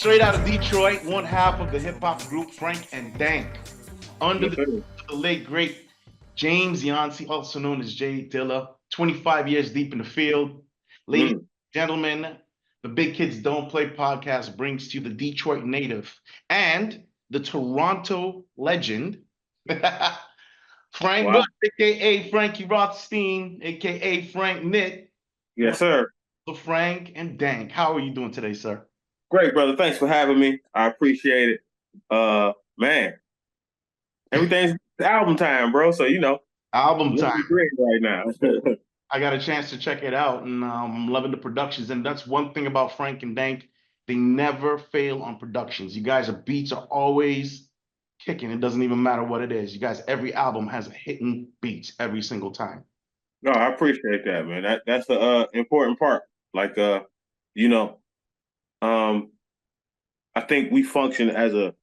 Straight out of Detroit, one half of the hip hop group Frank and Dank, under Yes, the, sir. the late great James Yancey, also known as Jay Dilla, 25 years deep in the field. Ladies Mm. and gentlemen, the Big Kids Don't Play podcast brings to you the Detroit native and the Toronto legend, Frank Wow. Bush, aka Frankie Rothstein, aka Frank Nitt. Yes, sir. So Frank and Dank, how are you doing today, sir? Great, brother. Thanks for having me. I appreciate it. Man, everything's album time, bro. So Album time. looking great right now. I got a chance to check it out, and I'm loving the productions. And that's one thing about Frank and Dank; they never fail on productions. You guys' beats are always kicking. It doesn't even matter what it is. You guys, every album has a hitting beats every single time. No, I appreciate that, man. That's the important part. Like you know, um, I think we function as a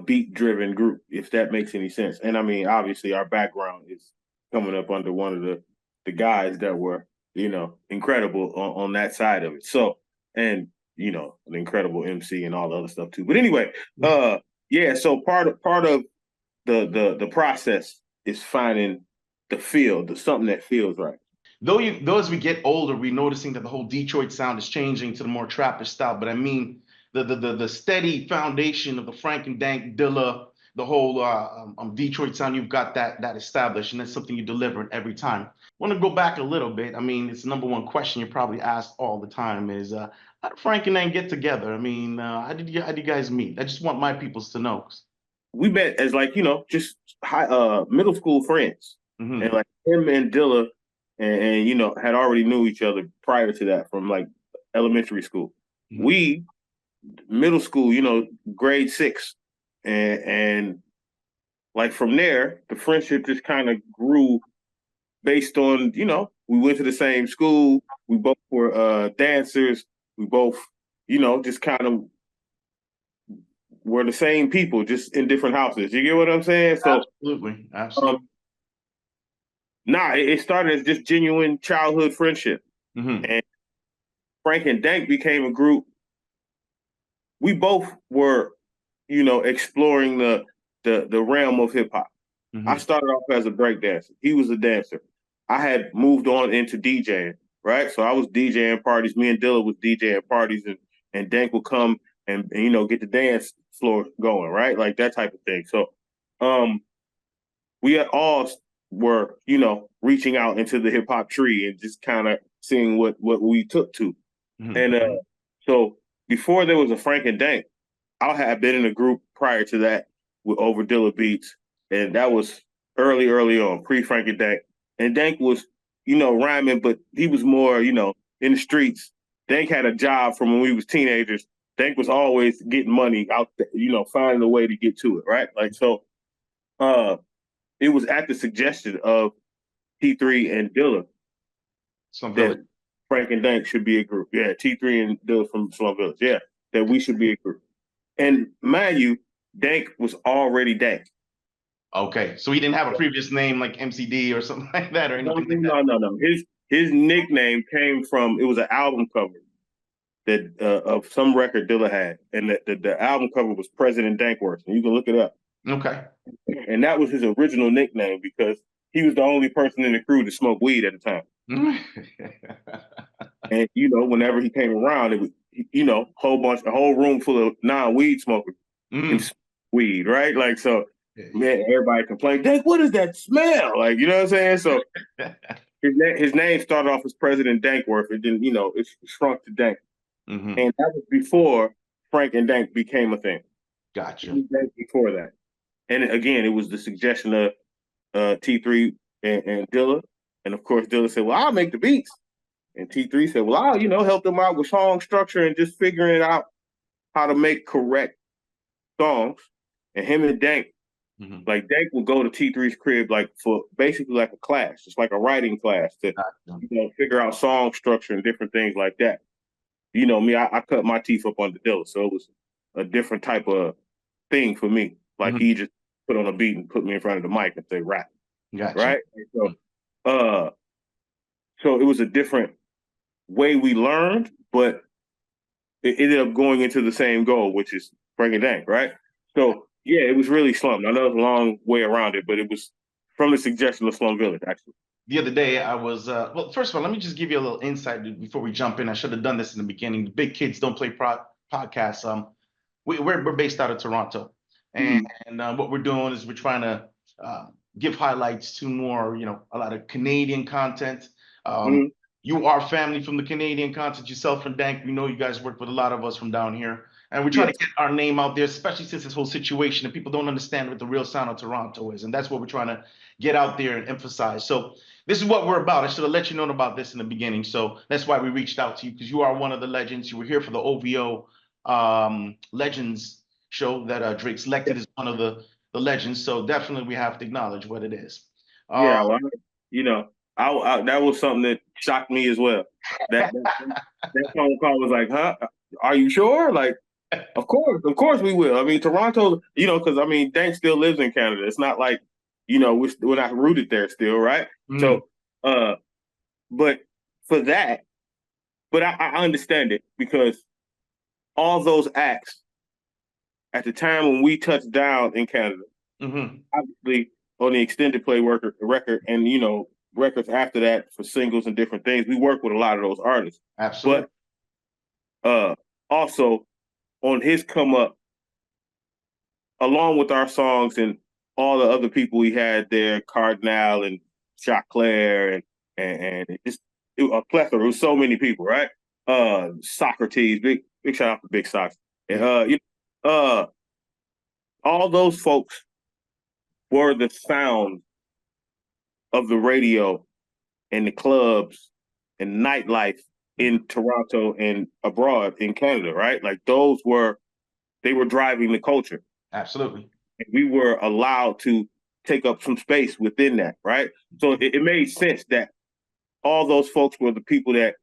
beat driven group, if that makes any sense. And I mean, obviously, our background is coming up under one of the guys that were incredible on that side of it. So, and an incredible MC and all the other stuff too. But anyway, yeah. So part of the process is finding the feel, something that feels right. Though as we get older, we're noticing that the whole Detroit sound is changing to the more trappish style. But I mean, the steady foundation of the Frank and Dank Dilla, the whole Detroit sound, you've got that established, and that's something you deliver every time. I want to go back a little bit. I mean, it's the number one question you're probably asked all the time is how did Frank and Dank get together? I mean, how did you guys meet? I just want my peoples to know. We met as like just middle school friends, and Hmm. like him and Dilla, and had already knew each other prior to that from like elementary school. Hmm. We middle school, grade six, and like from there, the friendship just kind of grew based on we went to the same school, we both were dancers, we both just kind of were the same people, just in different houses. You get what I'm saying? So Absolutely, absolutely. um, nah, it started as just genuine childhood friendship. Hmm. And Frank and Dank became a group. We both were, exploring the realm of hip hop. I Hmm. started off as a break dancer. He was a dancer. I had moved on into DJing, right? So I was DJing parties. Me and Dilla was DJing parties, and Dank would come and get the dance floor going, right? Like that type of thing. So um we all were, reaching out into the hip hop tree and just kind of seeing what we took to. Hmm. And so before there was a Frank and Dank, I had been in a group prior to that with Over Dilla Beats, and that was early on, pre Frank and Dank. And Dank was, rhyming, but he was more, in the streets. Dank had a job from when we was teenagers. Dank was always getting money out there, finding a way to get to it, right? Like so uh it was at the suggestion of T3 and Dilla Some that village. Frank and Dank should be a group. Yeah, T3 and Dilla from Slum Village. Yeah, that we should be a group. And mind you, Dank was already Dank. Okay, so he didn't have a previous name like MCD or something like that or No, anything like that. no, no, no. His nickname came from, it was an album cover that of some record Dilla had, and the album cover was President Dankworth, and you can look it up. Okay. And that was his original nickname because he was the only person in the crew to smoke weed at the time. And whenever he came around, it was a whole room full of non-weed smokers and Mm. weed, right? Like so, man, everybody complained, Dang, what is that smell? Like, you know what I'm saying? So his name started off as President Dankworth, and then it shrunk to Dank, Hmm. and that was before Frank and Dank became a thing. Gotcha. Before that, and again, it was the suggestion of T3 and Dilla, and of course Dilla said, "Well, I'll make the beats." And T3 said, well, I'll, help them out with song structure and just figuring out how to make correct songs. And him and Dank, Hmm. like Dank would go to T3's crib like for basically like a class, just like a writing class to, Gotcha. figure out song structure and different things like that. Me, I cut my teeth up on the Dilla, so it was a different type of thing for me. Like Hmm. he just put on a beat and put me in front of the mic and say rap, Gotcha. right? And so it was a different way we learned, but it ended up going into the same goal, which is Frank Dank, right? So yeah, it was really slummed. I know it's a long way around it, but it was from the suggestion of Slum Village, actually. The other day I was well, first of all, let me just give you a little insight before we jump in. I should have done this in the beginning. The Big Kids Don't Play podcast. We're based out of Toronto, and, Mhm. what we're doing is we're trying to uh, give highlights to more, a lot of Canadian content. Um, Mhm. you are family from the Canadian content yourself and Dank. We know you guys work with a lot of us from down here, and we try Yeah, to get our name out there, especially since this whole situation and people don't understand what the real sound of Toronto is, and that's what we're trying to get out there and emphasize. So this is what we're about. I should have let you know about this in the beginning. So that's why we reached out to you, because you are one of the legends. You were here for the OVO Legends show that Drake selected as one of the legends. So definitely we have to acknowledge what it is. Uh, yeah. Well, you know, that was something that shocked me as well. That phone call was like, "Huh? Are you sure?" Like, of course we will. I mean, Toronto, because I mean, Dank still lives in Canada. It's not like, we're not rooted there still, right? mm, So, uh, but for that, but I understand it because all those acts at the time when we touched down in Canada, hmm obviously on the extended play record, and records after that for singles and different things, we work with a lot of those artists. absolutely. But also on his come up, along with our songs and all the other people we had there, Cardinal and Chaclair and just a plethora. It was so many people, right? Socrates, big shout out to Big Sox. And Yeah, all those folks were the sound of the radio and the clubs and nightlife mhm, in Toronto and abroad in Canada, right? Like they were driving the culture. absolutely. And we were allowed to take up some space within that, right? So it made sense that all those folks were the people that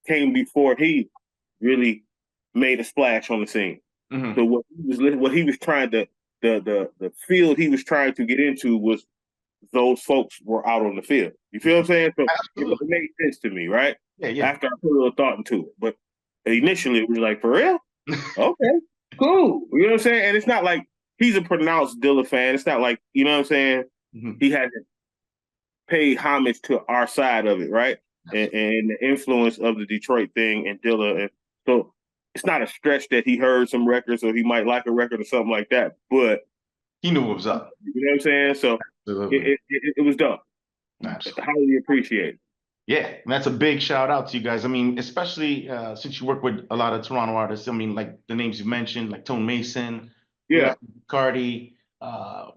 came before he really made a splash on the scene. hmm So what he was trying to the field he was trying to get into was those folks were out on the field. You feel what I'm saying? So it Absolutely. made sense to me, right? Yeah, yeah. After I put a little thought into it. But initially it was like, for real? Okay, cool. You know what I'm saying? And it's not like he's a pronounced Dilla fan. It's not like, you know what I'm saying? hmm He hasn't paid homage to our side of it, right? And the influence of the Detroit thing and Dilla. And so it's not a stretch that he heard some records or he might like a record or something like that. But He knew what was up. you know what I'm saying? So Absolutely. it was dope. Absolutely. Highly appreciated. Yeah, and that's a big shout out to you guys. I mean, especially since you work with a lot of Toronto artists. I mean, like the names you mentioned, like Tone Mason, Yeah. Cardi,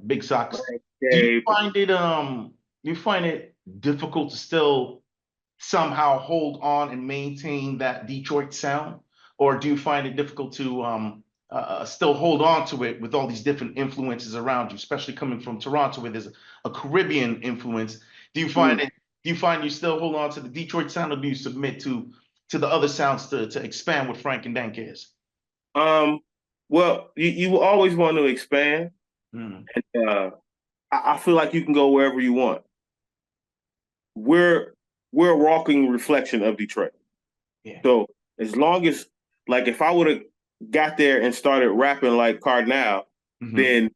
Big Sox. Do you Dave. find it difficult to still somehow hold on and maintain that Detroit sound, or do you find it difficult to still hold on to it with all these different influences around you, especially coming from Toronto, where there's a Caribbean influence? Do you find Mm. it? Do you find you still hold on to the Detroit sound, or do you submit to the other sounds to expand what Frank and Dank is? Um, well, you always want to expand. Mm, And I feel like you can go wherever you want. We're we're a walking reflection of Detroit. yeah. So as long as like if I would have got there and started rapping like Cardinal, hmm then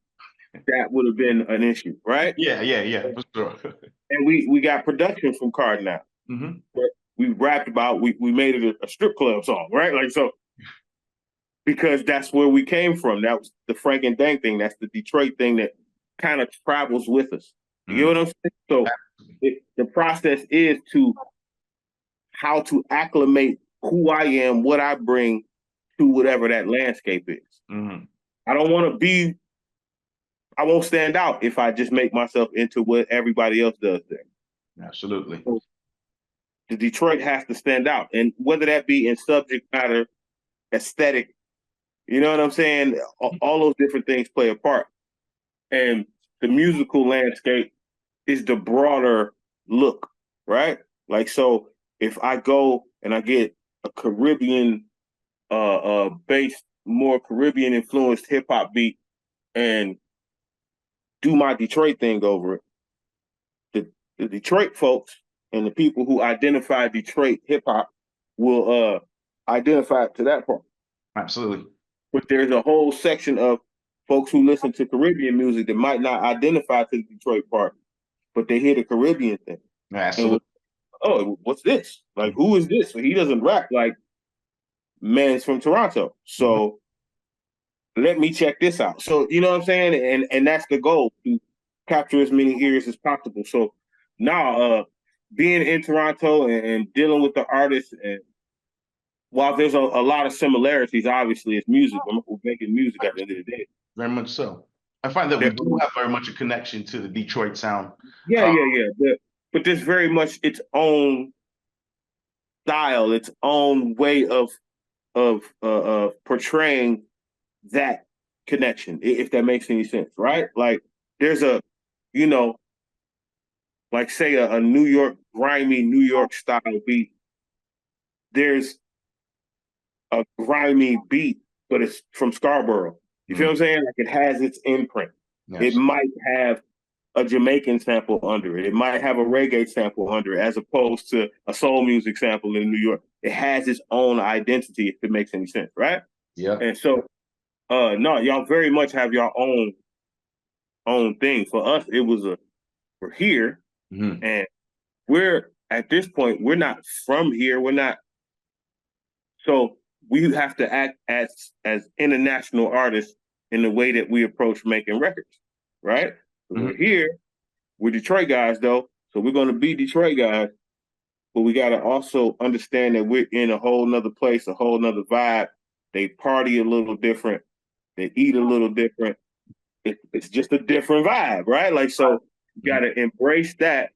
that would have been an issue, right? Yeah, yeah, yeah, for sure. And we got production from Cardinal. hmm We rapped about we made it a strip club song, right? Like so because that's where we came from. That was the Frank and Dank thing. That's the Detroit thing that kind of travels with us. You get mm what I'm saying? So the process is to how to acclimate who I am, what I bring to whatever that landscape is. hmm I don't want to be, I won't stand out if I just make myself into what everybody else does there. Absolutely. So the Detroit has to stand out. And whether that be in subject matter, aesthetic, you know what I'm saying? All those different things play a part. And the musical landscape is the broader look, right? Like, so if I go and I get a Caribbean based, more Caribbean influenced hip hop beat and do my Detroit thing over it, the Detroit folks and the people who identify Detroit hip hop will identify to that part. Absolutely. But there's a whole section of folks who listen to Caribbean music that might not identify to the Detroit part, but they hear the Caribbean thing. Absolutely. Oh, what's this? Like, who is this? He doesn't rap like man's from Toronto. So let me check this out. So, you know what I'm saying? And that's the goal, to capture as many ears as possible. So now being in Toronto and dealing with the artists, and while there's a lot of similarities, obviously it's music. We're making music at the end of the day. Very much so. I find that we do have very much a connection to the Detroit sound. Yeah. But there's very much its own style, its own way of portraying that connection, if that makes any sense, right? Like there's a, you know, like say a New York, grimy New York style beat. There's a grimy beat, but it's from Scarborough. You feel what I'm saying? Like it has its imprint. Yes. It might have a Jamaican sample under it. It might have a reggae sample under it, as opposed to a soul music sample in New York. It has its own identity, if it makes any sense, right? Yeah. And so, no, y'all very much have your own thing. For us, it was we're here, and we're at this point, we're not from here. We're not. So we have to act as international artists in the way that we approach making records, right? We're here. We're Detroit guys, though, so we're going to be Detroit guys. But we got to also understand that we're in a whole nother place, a whole nother vibe. They party a little different. They eat a little different. It's just a different vibe, right? Like, so you got to embrace that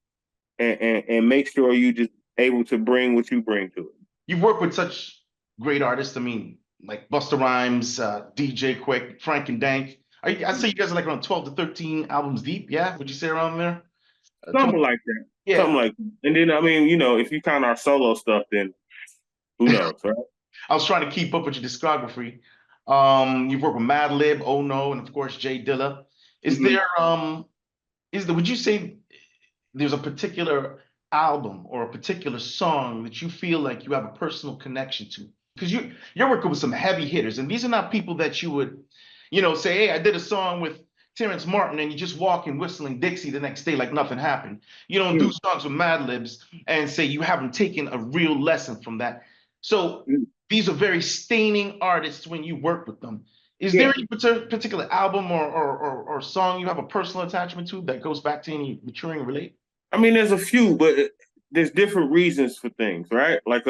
and make sure you just able to bring what you bring to it. You've worked with such great artists. I mean, like Busta Rhymes, DJ Quick, Frank and Dank. I say you guys are like around 12 to 13 albums deep. Yeah, would you say around there? Something like that. Yeah. Something like that. And then, I mean, you know, if you count our solo stuff, then who knows, right? I was trying to keep up with your discography. You've worked with Madlib, Oh No, and of course Jay Dilla. Would you say there's a particular album or a particular song that you feel like you have a personal connection to? Because you're working with some heavy hitters, and these are not people that you would, say, hey, I did a song with Terrence Martin, and you just walk in whistling Dixie the next day like nothing happened. You don't do songs with Madlibs and say you haven't taken a real lesson from that. So these are very staining artists when you work with them. Is there any particular album or song you have a personal attachment to that goes back to any maturing relate? I mean, there's a few, but there's different reasons for things, right? Like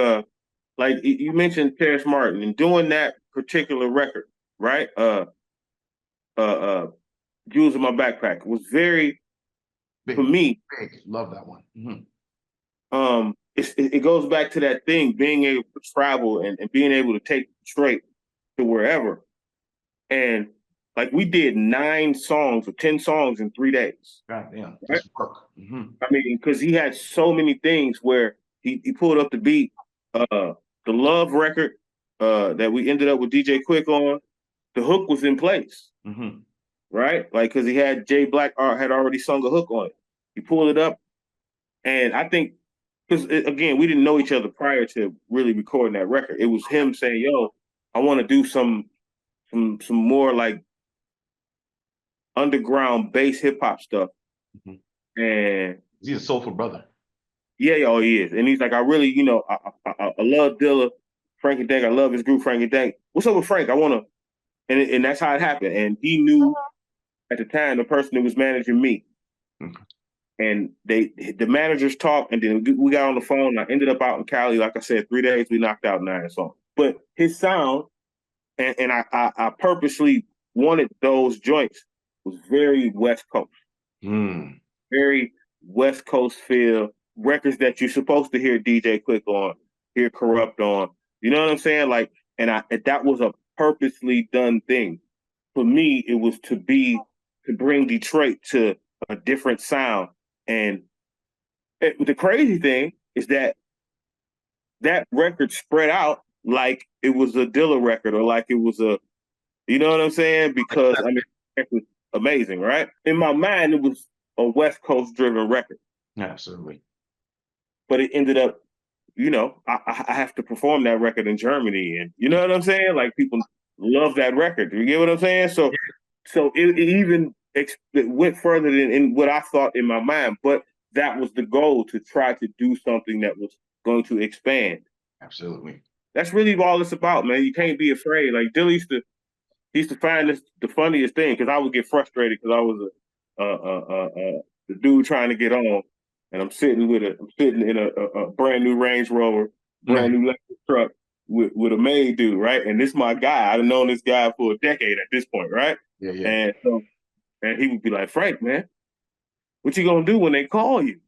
you mentioned Terrence Martin, and doing that particular record, right? Jewels in My Backpack was very big, for me. Big. Love that one. It goes back to that thing, being able to travel and being able to take straight to wherever. And like we did 9 songs or 10 songs in 3 days. God damn, right? Work. I mean, because he had so many things where he pulled up the beat. The Love record that we ended up with DJ Quick on, the hook was in place. Right? Like, because he had Jay Black had already sung a hook on it. He pulled it up. And I think, because again, we didn't know each other prior to really recording that record. It was him saying, yo, I want to do some more like underground bass hip hop stuff. And he's a soulful brother. Yeah, he is. And he's like, I really, I love Dilla, Frank and Dank. I love his group, Frank and Dank. What's up with Frank? I want to, and that's how it happened. And he knew at the time the person that was managing me. And the managers talked, and then we got on the phone. And I ended up out in Cali. Like I said, 3 days, we knocked out 9 songs. But his sound, and I purposely wanted those joints, was very West Coast. Very West Coast feel. Records that you're supposed to hear DJ Quick on, hear Corrupt on. You know what I'm saying? Like, and that was a purposely done thing. For me, it was to bring Detroit to a different sound. And the crazy thing is that record spread out like it was a Dilla record, or like it was you know what I'm saying? Because I mean, it was amazing, right? In my mind, it was a West Coast driven record. Absolutely. But it ended up I have to perform that record in Germany, and you know what I'm saying? Like people love that record. You get what I'm saying? So it even it went further than in what I thought in my mind, but that was the goal, to try to do something that was going to expand. Absolutely. That's really all it's about, man. You can't be afraid. Like Dilly used to find this the funniest thing, because I would get frustrated because I was the dude trying to get on, and I'm sitting in a brand new Range Rover, brand new Lexus truck with a maid dude, right? And this is my guy. I've known this guy for a decade at this point, right? Yeah, yeah. And he would be like, Frank, man, what you gonna do when they call you?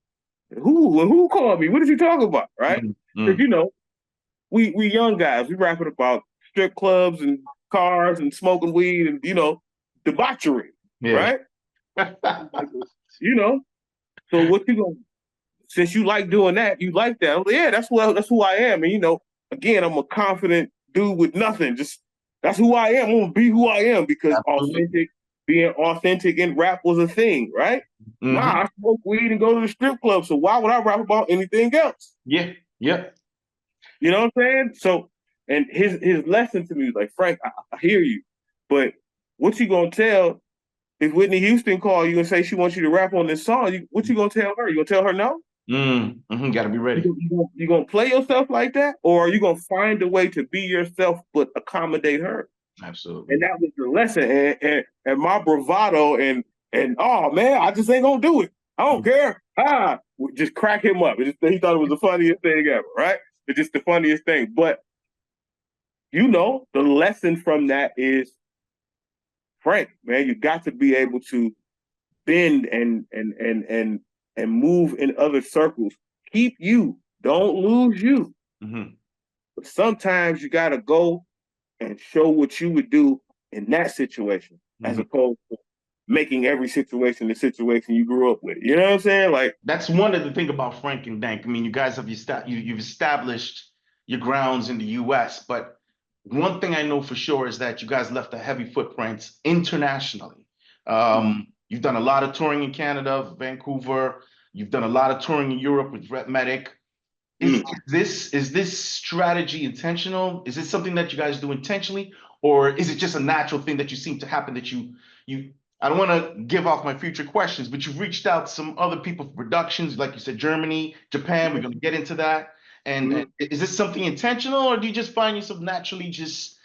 Who called me? What did you talk about, right? Because we young guys, we rapping about strip clubs and cars and smoking weed and debauchery, right? So what you gonna? Since you like doing that, you like that. Like, yeah, that's who I am. And again, I'm a confident dude with nothing. Just that's who I am. I'm gonna be who I am, because being authentic in rap was a thing, right? Nah, I smoke weed and go to the strip club. So why would I rap about anything else? Yeah. You know what I'm saying? So, and his lesson to me was like, Frank, I hear you, but what you gonna tell if Whitney Houston call you and say she wants you to rap on this song? What you gonna tell her? You gonna tell her no? Gotta be ready. You gonna play yourself like that, or are you gonna find a way to be yourself but accommodate her? Absolutely. And that was the lesson. And my bravado and oh man, I just ain't gonna do it. I don't care. Just crack him up. He thought it was the funniest thing ever, right? It's just the funniest thing. But the lesson from that is, Frank, man, you got to be able to bend and move in other circles. Keep you. Don't lose you. But sometimes you got to go and show what you would do in that situation, as opposed to making every situation the situation you grew up with. You know what I'm saying? Like, that's one of the things about Frank and Dank. I mean, you guys have you've established your grounds in the U.S., but one thing I know for sure is that you guys left a heavy footprint internationally. You've done a lot of touring in Canada, Vancouver. You've done a lot of touring in Europe with Rep Medic. Is this strategy intentional? Is it something that you guys do intentionally, or is it just a natural thing that you seem to happen that you I don't want to give off my future questions, but you've reached out to some other people for productions, like you said, Germany, Japan. We're going to get into that. And is this something intentional, or do you just find yourself naturally just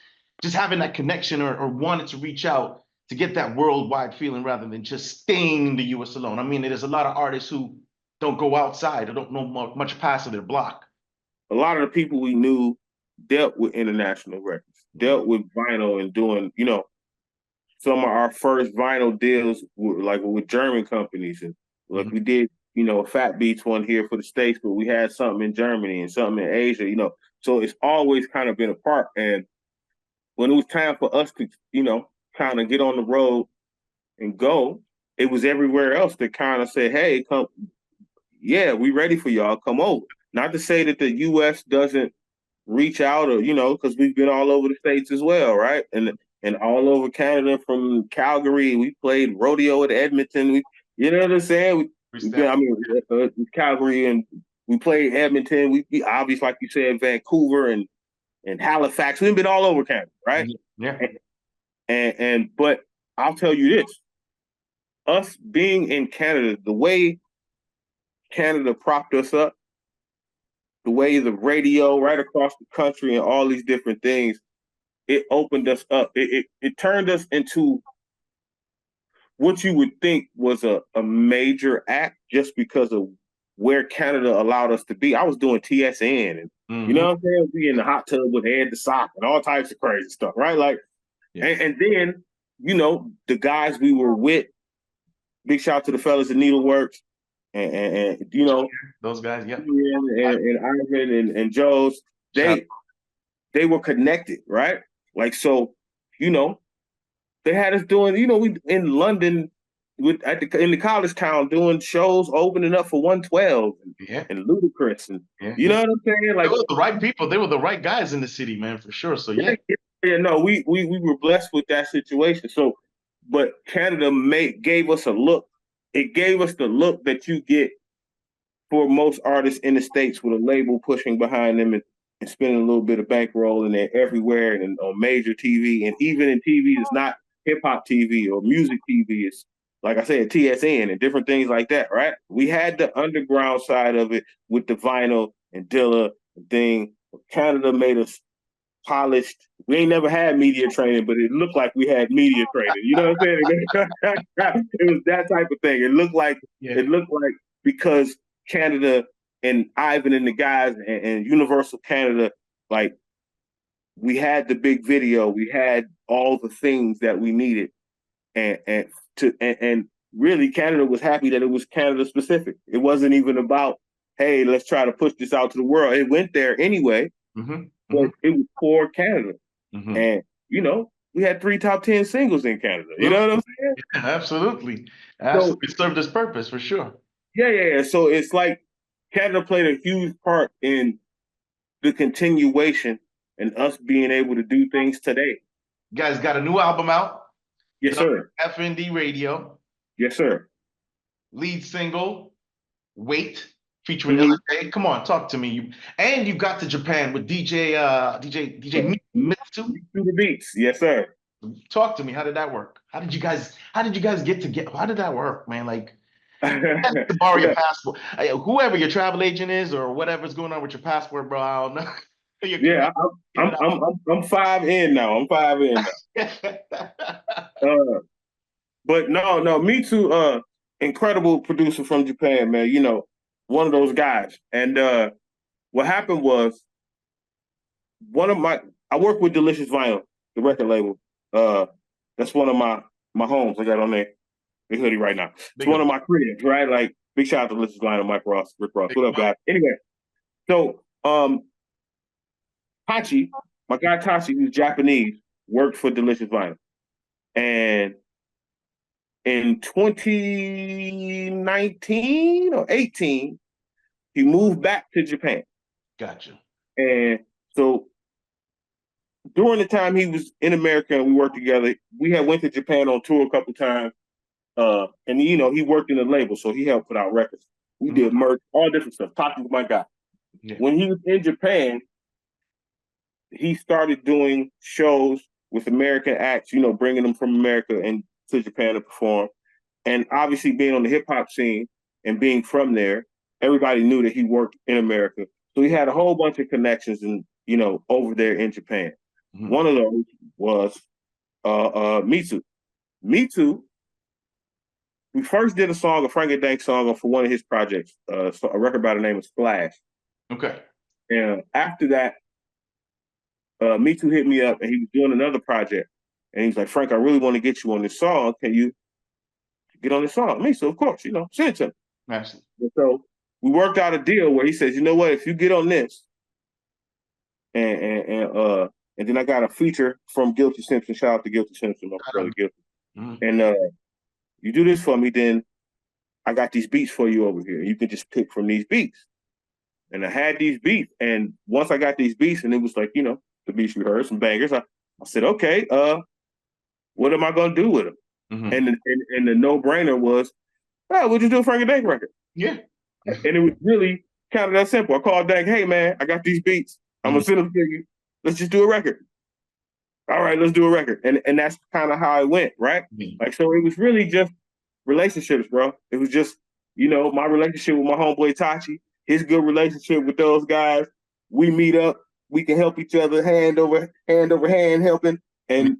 having that connection, or wanting to reach out to get that worldwide feeling rather than just staying in the US alone? I mean, there's a lot of artists who don't go outside or don't know much past their block. A lot of the people we knew dealt with international records, dealt with vinyl, and doing, some of our first vinyl deals were like with German companies. And like we did, a Fat Beats one here for the States, but we had something in Germany and something in Asia, so it's always kind of been a part. And when it was time for us to, kind of get on the road and go, it was everywhere else that kind of said, hey, come, yeah, we ready for y'all, come over. Not to say that the US doesn't reach out, or, because we've been all over the States as well, right? And all over Canada, from Calgary. We played rodeo at Edmonton. You know what I'm saying? Calgary, and we played Edmonton. We obviously, like you said, Vancouver and Halifax. We've been all over Canada, right? Yeah. But I'll tell you this: us being in Canada, the way Canada propped us up, the way the radio right across the country and all these different things, it opened us up. It turned us into what you would think was a major act, just because of where Canada allowed us to be. I was doing TSN, and you know what I'm saying? Be in the hot tub with Ed the Sock and all types of crazy stuff, right? Like, and then, the guys we were with, big shout out to the fellas at Needleworks, and those guys, and Ivan and Joe's, they were connected, right? Like, so, they had us doing, we in London in the college town doing shows, opening up for 112 and Ludacris, and you know what I'm saying? Like, they were the right people, they were the right guys in the city, man, for sure. So no, we were blessed with that situation. So, but Canada gave us a look. It gave us the look that you get for most artists in the States with a label pushing behind them and spending a little bit of bankroll, and they're everywhere and on major TV, and even in TV, it's not hip hop TV or music TV. It's like I said, TSN and different things like that, right? We had the underground side of it with the vinyl and Dilla thing. Canada made us polished. We ain't never had media training, but it looked like we had media training. You know what I'm saying? It was that type of thing. Yeah. It looked like because Canada and Ivan and the guys and Universal Canada, like we had the big video, we had all the things that we needed, and really Canada was happy that it was Canada specific. It wasn't even about, hey, let's try to push this out to the world. It went there anyway, but it was core Canada. And, you know, we had 3 top 10 singles in Canada. You know what I'm saying? Yeah, absolutely. So, it served its purpose for sure. Yeah. So it's like Canada played a huge part in the continuation and us being able to do things today. You guys got a new album out. Yes, sir. FND Radio. Yes, sir. Lead single, Wait, featuring LSA. Come on, talk to me. And you got to Japan with DJ Nitt too. Do the beats. Yes, sir. Talk to me. How did that work? How did you guys get together? How did that work, man? Like, to borrow your passport. Whoever your travel agent is or whatever's going on with your passport, bro, I don't know. Yeah, I'm 5 in now. I'm 5 in now. But no, me too. Incredible producer from Japan, man. You know, one of those guys. And what happened was I work with Delicious Vinyl, the record label. That's one of my homes. I got on there. Big hoodie right now. It's one of my cribs, right? Like, big shout out to Delicious Vinyl, Mike Ross, Rick Ross. What up, guys? Anyway, so Tachi, my guy Tachi, who's Japanese, worked for Delicious Vinyl. And in 2019 or 18, he moved back to Japan. Gotcha. And so during the time he was in America and we worked together, we had went to Japan on tour a couple times. And you know, he worked in the label, so he helped put out records. We did merch, all different stuff. Talking to my guy. Yeah. When he was in Japan, he started doing shows with American acts, you know, bringing them from America and to Japan to perform. And obviously being on the hip hop scene and being from there, everybody knew that he worked in America. So he had a whole bunch of connections and, you know, over there in Japan. One of those was Mitsu. Mitsu, we first did a Frank and Dank song for one of his projects, a record by the name of Splash. Okay. And after that, Mitsu hit me up and he was doing another project. And he's like, Frank, I really want to get you on this song. Can you get on this song? Mitsu, of course, you know, send it to me. Absolutely. And so we worked out a deal where he says, you know what, if you get on this, and then I got a feature from Guilty Simpson. Shout out to Guilty Simpson, my brother Guilty. And you do this for me, then I got these beats for you over here. You can just pick from these beats. And I had these beats, and once I got these beats, and it was like, you know, the beats you heard, some bangers, I said, okay, what am I gonna do with them? And the no-brainer was, we'll just do a Frank and Dank record. Yeah. And it was really kind of that simple. I called Dank, hey man, I got these beats. I'm gonna send them to you. Let's just do a record. All right, let's do a record. And that's kind of how it went, right? Like, so it was really just relationships, bro. It was just, you know, my relationship with my homeboy Tachi, his good relationship with those guys. We meet up, we can help each other hand over hand helping. And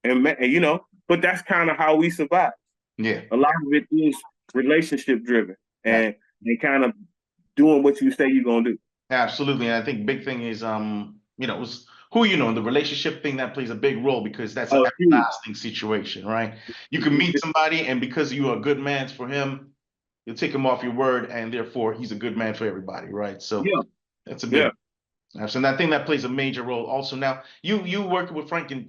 you know, but that's kind of how we survive. Yeah. A lot of it is relationship driven and kind of doing what you say you're gonna do. Absolutely. And I think big thing is you know, who you know, in the relationship thing that plays a big role because that's an everlasting situation, right? You can meet somebody and because you are a good man for him, you'll take him off your word and therefore he's a good man for everybody, right? So that's a big and I think that plays a major role also. Now you working with working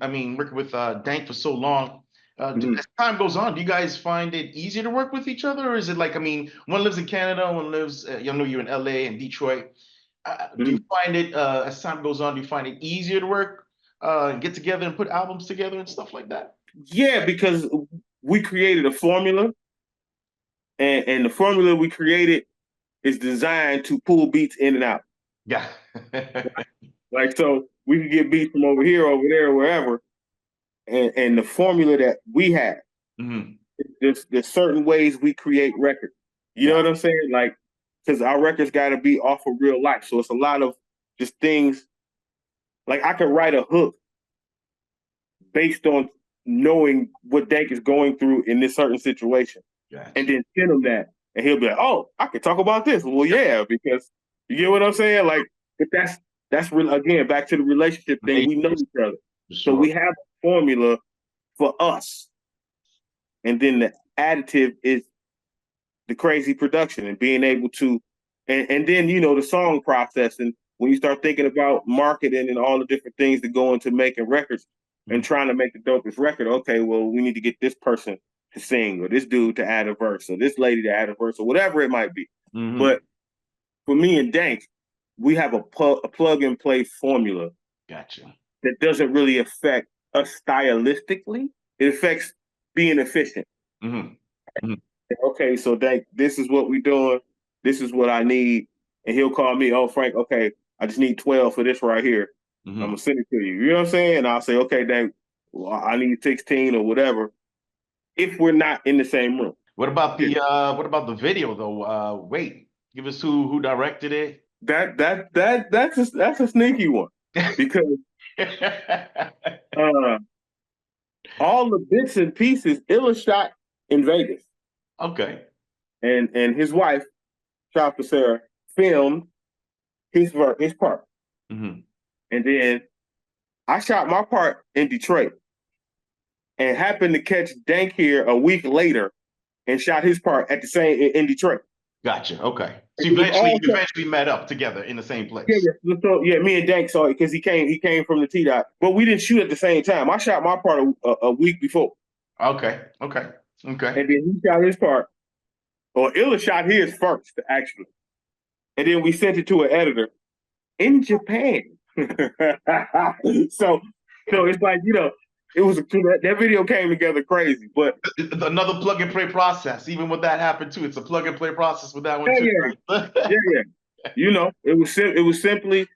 with Dank for so long. As time goes on, do you guys find it easier to work with each other? Or is it like, one lives in Canada, one lives, you know, you're in LA and Detroit. Do you find it, as time goes on, do you find it easier to work, get together and put albums together and stuff like that? Yeah, because we created a formula and the formula we created is designed to pull beats in and out. Yeah. Like, so we can get beats from over here, over there, wherever. And the formula that we have, there's certain ways we create records. You know what I'm saying? Like, because our records got to be off of real life. So it's a lot of just things. Like, I could write a hook based on knowing what Dank is going through in this certain situation. Gotcha. And then send him that. And he'll be like, oh, I can talk about this. Well, yeah, because you get what I'm saying? Like, but that's real, again, back to the relationship thing. We know each other. Sure. So we have a formula for us. And then the additive is the crazy production and being able to, and then, you know, the song process. And when you start thinking about marketing and all the different things that go into making records and trying to make the dopest record, okay, well, we need to get this person to sing, or this dude to add a verse, or this lady to add a verse, or whatever it might be. But for me and Dank, we have a plug and play formula. Gotcha. That doesn't really affect us stylistically. It affects being efficient. Okay, so Dank, this is what we're doing. This is what I need. And he'll call me, oh, Frank, okay, I just need 12 for this right here. I'm going to send it to you. You know what I'm saying? And I'll say, okay, Dank, well, I need 16 or whatever. If we're not in the same room. What about the video though? Wait, give us who directed it. That's a sneaky one, because all the bits and pieces Illa shot in Vegas. Okay. And his wife, shout out to Sarah, filmed his part. And then I shot my part in Detroit and happened to catch Dank here a week later and shot his part at the same in Detroit. Gotcha. Okay. So you eventually met up together in the same place. Yeah. So me and Dank saw it because he came from the T-Dot, but we didn't shoot at the same time. I shot my part a week before. Okay. And then he shot his part, or Illa shot his first, actually. And then we sent it to an editor in Japan. So it's like, you know, it was that video came together crazy, but another plug and play process. Even with that happened too, it's a plug and play process with that one too. Yeah. You know, it was simply,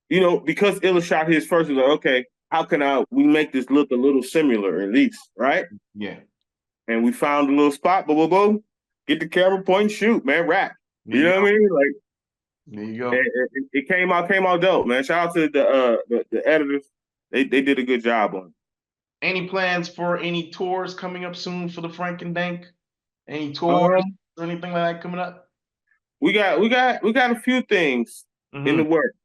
you know, because Illa shot his first, it was like, okay, how can we make this look a little similar at least, right? Yeah. And we found a little spot, boom, get the camera, point, shoot, man, rap. You know what I mean? Like, there you go. It came out dope, man. Shout out to the editors. They did a good job on it. Any plans for any tours coming up soon for the Frank and Dank? Any tours or anything like that coming up? We got a few things in the work.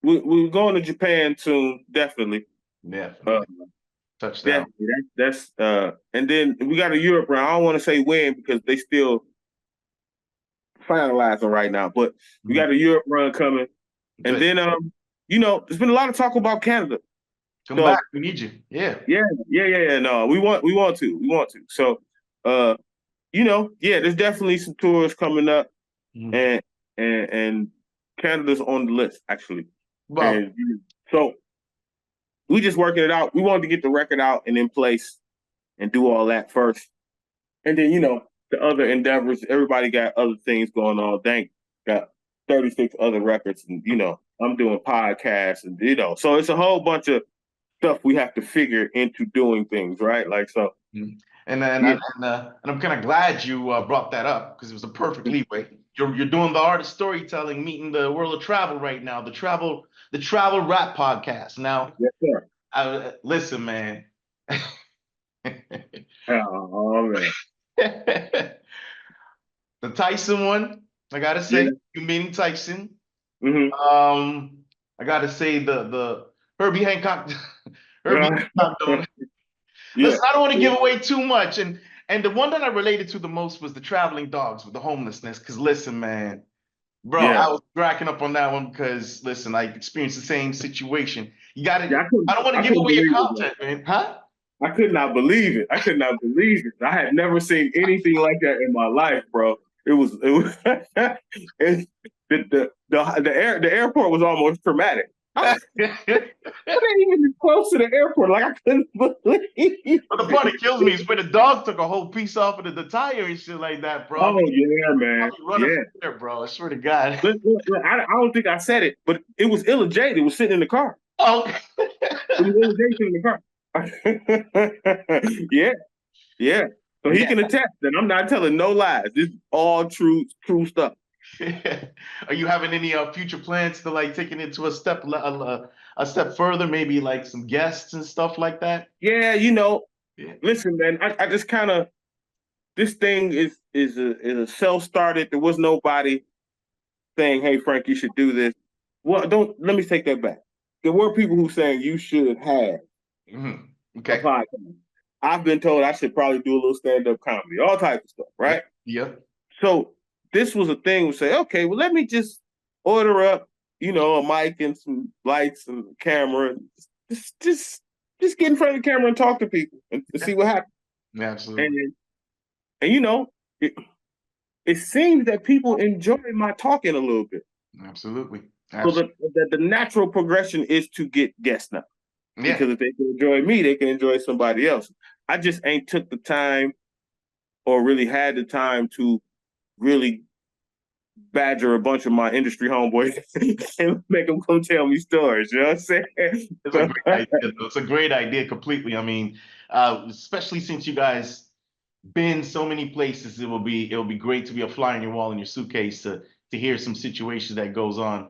We're going to Japan soon, definitely. Touchdown. That's and then we got a Europe round. I don't want to say when because they still finalizing right now, but we got a Europe run coming. And then you know, there's been a lot of talk about Canada. Come back, we need you. Yeah. No, we want to. So you know, there's definitely some tours coming up, and Canada's on the list actually. Well, and so we just working it out. We wanted to get the record out and in place and do all that first. And then, you know, the other endeavors, everybody got other things going on. Dank got 36 other records, and, you know, I'm doing podcasts, and, you know, so it's a whole bunch of stuff we have to figure into doing things, right? Like, so. And I'm kind of glad you brought that up because it was a perfect leeway. You're doing the art of storytelling, meeting the world of travel right now, the travel rap podcast. Now, yes, sir. Listen, man. Oh man. The Tyson one, I gotta say, you meeting Tyson. I gotta say the Herbie Hancock. Hancock. Listen, I don't want to give away too much, and the one that I related to the most was the traveling dogs with the homelessness. Because listen, man, bro, I was cracking up on that one because listen, I experienced the same situation. You got to. I don't want to give away your content, man. Huh? I could not believe it. I had never seen anything like that in my life, bro. It was the airport was almost traumatic. I wasn't even close to the airport. Like I couldn't believe. But the part that kills me is when the dog took a whole piece off of the tire and shit like that, bro. I Oh mean, yeah, man. probably running Yeah. from there, bro. I swear to God. Look, I don't think I said it, but it was Illa J that was sitting in the car. Oh. It was Illa J sitting in the car. Yeah, yeah. So he can attest that I'm not telling no lies. This is all true stuff. Are you having any future plans to like taking it to a step further, maybe like some guests and stuff like that? Yeah, listen, man, I just kind of, this thing is a self-started. There was nobody saying, "Hey, Frank, you should do this." Well, let me take that back. There were people who saying you should have Okay. a podcast. I've been told I should probably do a little stand-up comedy, all types of stuff, right? Yeah. So this was a thing we say, okay, well, let me just order up, a mic and some lights and a camera. Just get in front of the camera and talk to people and see what happens. Yeah, absolutely. And it seems that people enjoy my talking a little bit. Absolutely. So the natural progression is to get guests now. Yeah. Because if they can enjoy me, they can enjoy somebody else. I just ain't took the time or really had the time to really badger a bunch of my industry homeboys and make them come tell me stories. You know what I'm saying? It's a great idea. It's a great idea completely. I mean, especially since you guys been so many places, it'll be great to be a fly on your wall in your suitcase to hear some situations that goes on.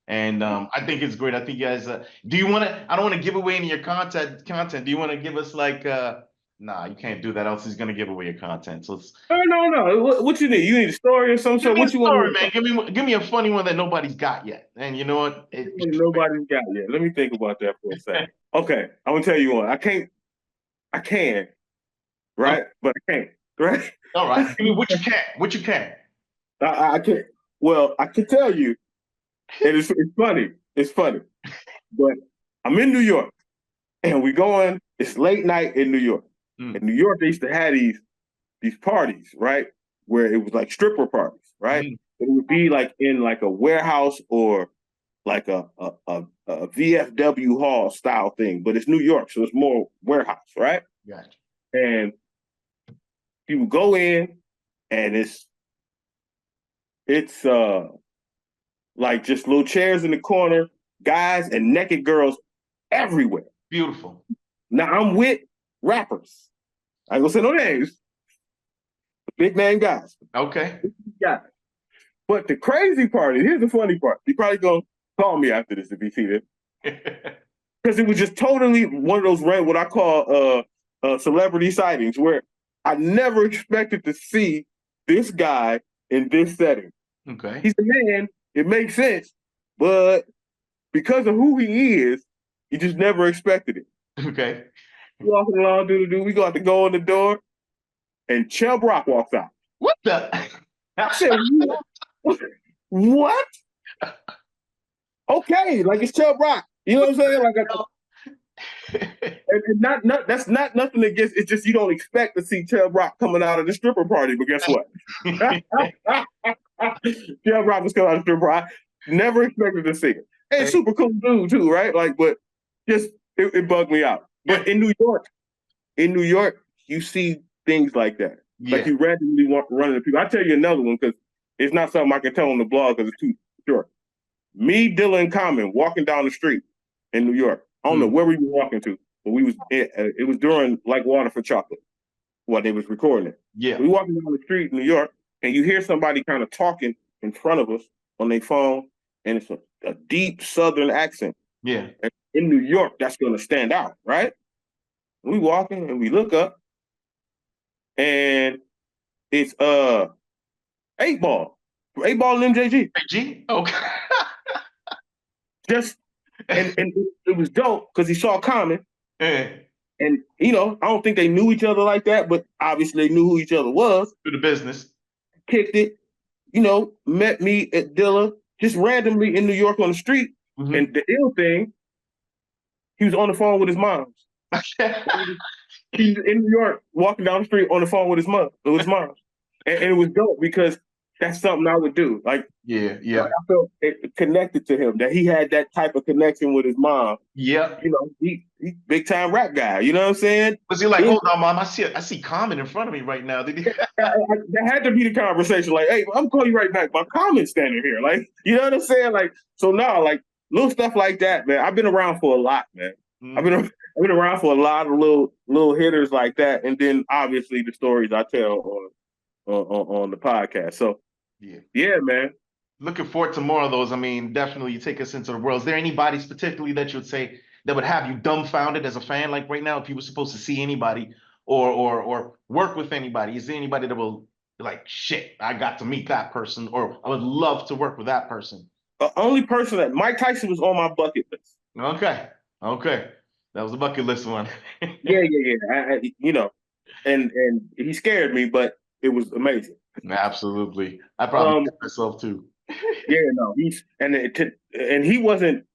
And I think it's great. I think you guys, do you want to, I don't want to give away any of your content. Do you want to give us like, nah, you can't do that. Else he's going to give away your content. So it's, no. What you need? You need a story or something? give me What a you story, want? man. Give me a funny one that nobody's got yet. And you know what? Nobody's got yet. Let me think about that for a second. Okay, I'm gonna tell you one. I can, right? But I can't, right? All right. Give me what you can. What you can. I can't. Well, I can tell you, and it's funny. It's funny, but I'm in New York, and we going. It's late night in New York. In New York, they used to have these parties, right? Where it was like stripper parties, right? It would be like in like a warehouse or like a VFW hall style thing, but it's New York, so it's more warehouse, right? Gotcha. And you go in, and it's like just little chairs in the corner, guys and naked girls everywhere. Beautiful. Now I'm with rappers. I ain't gonna say no names. Big name guys. Okay. Yeah. But the crazy part is, here's the funny part. You probably gonna call me after this if you see this. Because it was just totally one of those what I call celebrity sightings, where I never expected to see this guy in this setting. Okay. He's a man, it makes sense, but because of who he is, you just never expected it. Okay. Walking along, we got to go in the door, and Chubb Rock walks out. What the? I said, what? Okay, like it's Chubb Rock. You know what I'm saying? Like, that's not nothing against. It's just you don't expect to see Chubb Rock coming out of the stripper party. But guess what? Chubb Rock was coming out of the stripper party. I never expected to see it. Hey, super cool dude too, right? Like, but just it bugged me out. But in New York, you see things like that. Yeah. Like you randomly run into people. I'll tell you another one because it's not something I can tell on the blog because it's too short. Me, Dilla, and Common walking down the street in New York. I don't know where we were walking to, but it was during Like Water for Chocolate while they was recording it. Yeah. We walking down the street in New York, and you hear somebody kind of talking in front of us on their phone, and it's a deep Southern accent. Yeah. And in New York, that's going to stand out, right? We walking and we look up, and it's 8-Ball. 8-Ball and MJG. MJG? Okay. Just and it was dope because he saw Common. And I don't think they knew each other like that, but obviously they knew who each other was. Through the business. Kicked it, met me at Dilla just randomly in New York on the street. Mm-hmm. And the ill thing, he was on the phone with his mom. He's in New York walking down the street on the phone with his mom. And it was dope because that's something I would do. Like Yeah. I felt connected to him, that he had that type of connection with his mom. Yeah. You know, he big time rap guy. You know what I'm saying? Was he like, hold on, mom, I see Common in front of me right now. Did he? That had to be the conversation. Like, hey, I'm calling you right back. My Common's standing here. Like, you know what I'm saying? Like, so now, like little stuff like that, man. I've been around for a lot, man. I've been around for a lot of little hitters like that, and then obviously the stories I tell on the podcast. So yeah, man. Looking forward to more of those. I mean, definitely you take us into the world. Is there anybody particularly that you would say that would have you dumbfounded as a fan? Like right now, if you were supposed to see anybody or work with anybody, is there anybody that will like, shit, I got to meet that person, or I would love to work with that person? The only person that Mike Tyson was on my bucket list. Okay. That was a bucket list one. Yeah. You know, and he scared me, but it was amazing. Absolutely. I probably myself too. Yeah, no, and he wasn't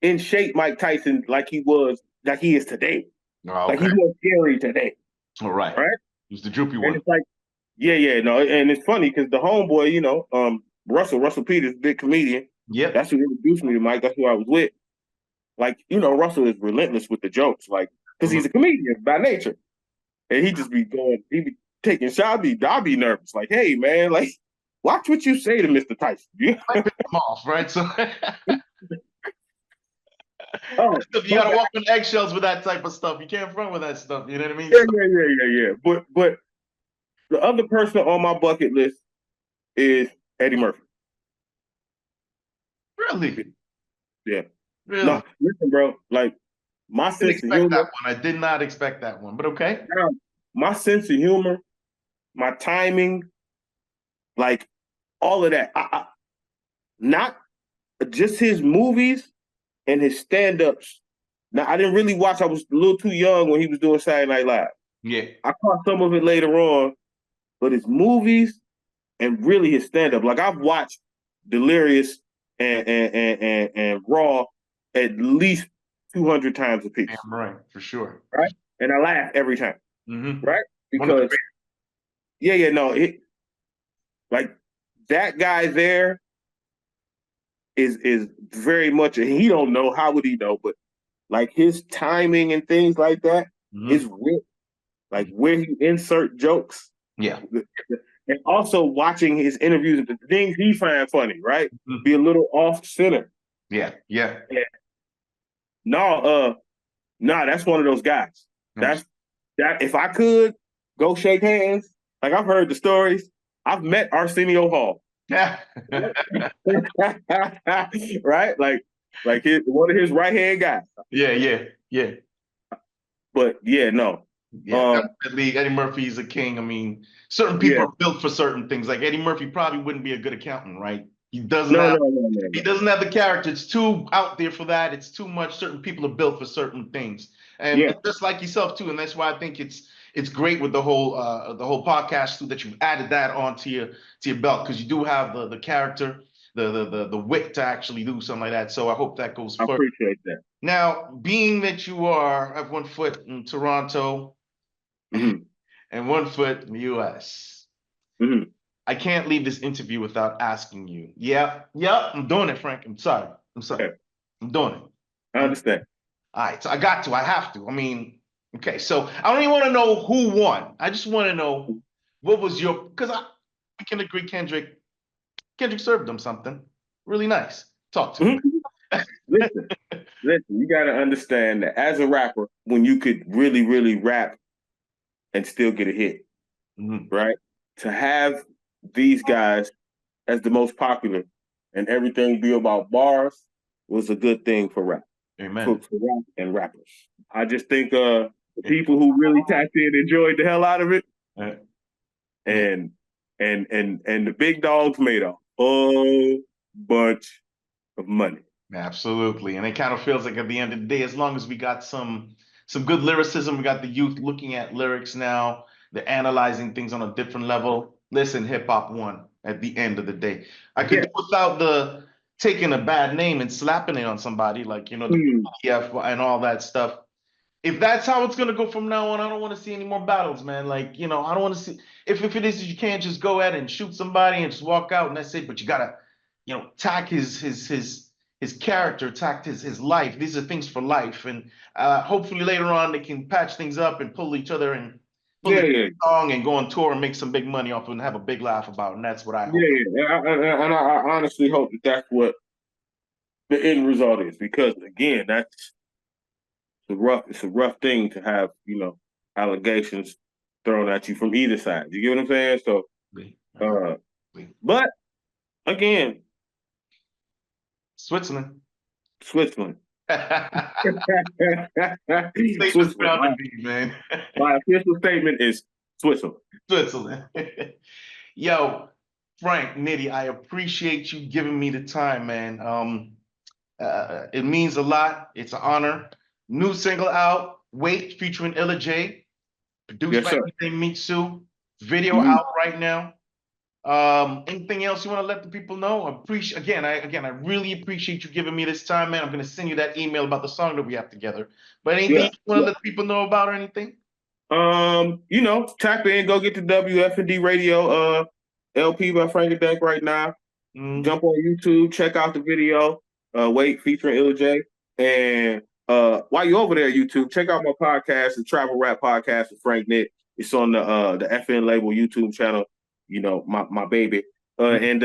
in shape, Mike Tyson, like he is today. Like Okay. he's more scary today. All right. Right? He's the droopy And one. it's like, no, and it's funny because the homeboy, you know, Russell Peters, big comedian. Yep. That's who introduced me to Mike. That's who I was with. Like, you know, Russell is relentless with the jokes, like, because he's a comedian by nature. And he be taking shots, I'll be nervous. Like, hey, man, like, watch what you say to Mr. Tyson. Yeah. Might piss him off, right? So Oh, you gotta walk on eggshells with that type of stuff. You can't front with that stuff. You know what I mean? Yeah. But the other person on my bucket list is Eddie Murphy. Really? Yeah. Really? No, listen, bro. Like my sense of humor. I did not expect that one, but okay. My sense of humor, my timing, like all of that. Not just his movies and his stand-ups. Now, I didn't really watch. I was a little too young when he was doing Saturday Night Live. Yeah. I caught some of it later on, but his movies and really his stand-up. Like I've watched Delirious and Raw at least 200 times a piece. Damn right, for sure. Right? And I laugh every time. Mm-hmm. Right? Because like that guy there is very much, and he don't know, how would he know, but like his timing and things like that, his wit, like where he insert jokes. Yeah. And also watching his interviews and the things he find funny, right? Be a little off center. Yeah. No, that's one of those guys. That if I could go shake hands, like I've heard the stories. I've met Arsenio Hall. Yeah. Right? Like one of his right-hand guys. Yeah. But yeah, no. Yeah, definitely Eddie Murphy's a king. I mean, certain people are built for certain things. Like Eddie Murphy probably wouldn't be a good accountant, right? He doesn't he doesn't have the character. It's too out there for that. It's too much. Certain people are built for certain things. And just like yourself too. And that's why I think it's great with the whole podcast too, that you've added that onto your belt, because you do have the character, the wit to actually do something like that. So I hope that goes I further. appreciate that. Now, being that you have one foot in Toronto and one foot in the US, I can't leave this interview without asking you. Yep, I'm doing it, Frank. I'm sorry. I'm doing it. I understand. All right, so I have to. I mean, okay, so I don't even want to know who won. I just want to know what was because we can agree Kendrick served them something really nice. Talk to me. Listen, you got to understand that as a rapper, when you could really, really rap and still get a hit, right? To have these guys as the most popular and everything be about bars was a good thing for rap. Amen. For rap and rappers. I just think the people who really tapped in enjoyed the hell out of it. And the big dogs made a whole bunch of money. Absolutely. And it kind of feels like at the end of the day, as long as we got some good lyricism, we got the youth looking at lyrics now, they're analyzing things on a different level. Listen, hip hop won at the end of the day. I could do without the taking a bad name and slapping it on somebody, like, the PDF and all that stuff. if that's how it's gonna go from now on, I don't want to see any more battles, man. Like, I don't want to see if it is you can't just go ahead and shoot somebody and just walk out and that's it, but you gotta, tack his character, tack his life. These are things for life. And hopefully later on they can patch things up and pull each other and pull Yeah, the yeah, song and go on tour and make some big money off it and have a big laugh about it. And that's what I hope. yeah. And I honestly hope that that's what the end result is, because again, it's a rough thing to have, allegations thrown at you from either side. You get what I'm saying? So, uh, but again, Switzerland. Switzerland. Statement's Switzerland. bound to be, man. My official statement is Switzerland. Switzerland. Yo, Frank, Nitty, I appreciate you giving me the time, man. It means a lot. It's an honor. New single out, Wait, featuring Illa J, produced Yes, by sir. DJ Mitsu. Video Mhm. out right now. Anything else you want to let the people know? I really appreciate you giving me this time, man. I'm gonna send you that email about the song that we have together. But anything Yeah. you want to let people know about or anything? Tap in, go get the WFND radio LP by Frank Dank right now. Jump on YouTube, check out the video, Wait, featuring Illa J. And while you're over there, YouTube, check out my podcast, the Travel Rap Podcast with Frank Nitt. It's on the FN Label YouTube channel, my baby. And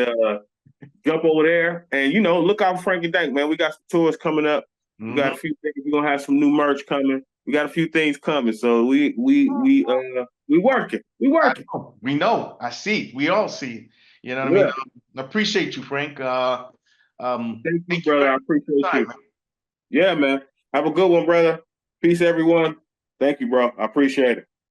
jump over there and look out for Frank and Dank, man. We got some tours coming up. We got a few things. We're gonna have some new merch coming. We got a few things coming. So we working. We working. We know. I see. We all see. You know what I mean? I appreciate you, Frank. Thank you, Thank you brother. very I much for appreciate your time, you. man. Yeah, man. Have a good one, brother. Peace, everyone. Thank you, bro. I appreciate it.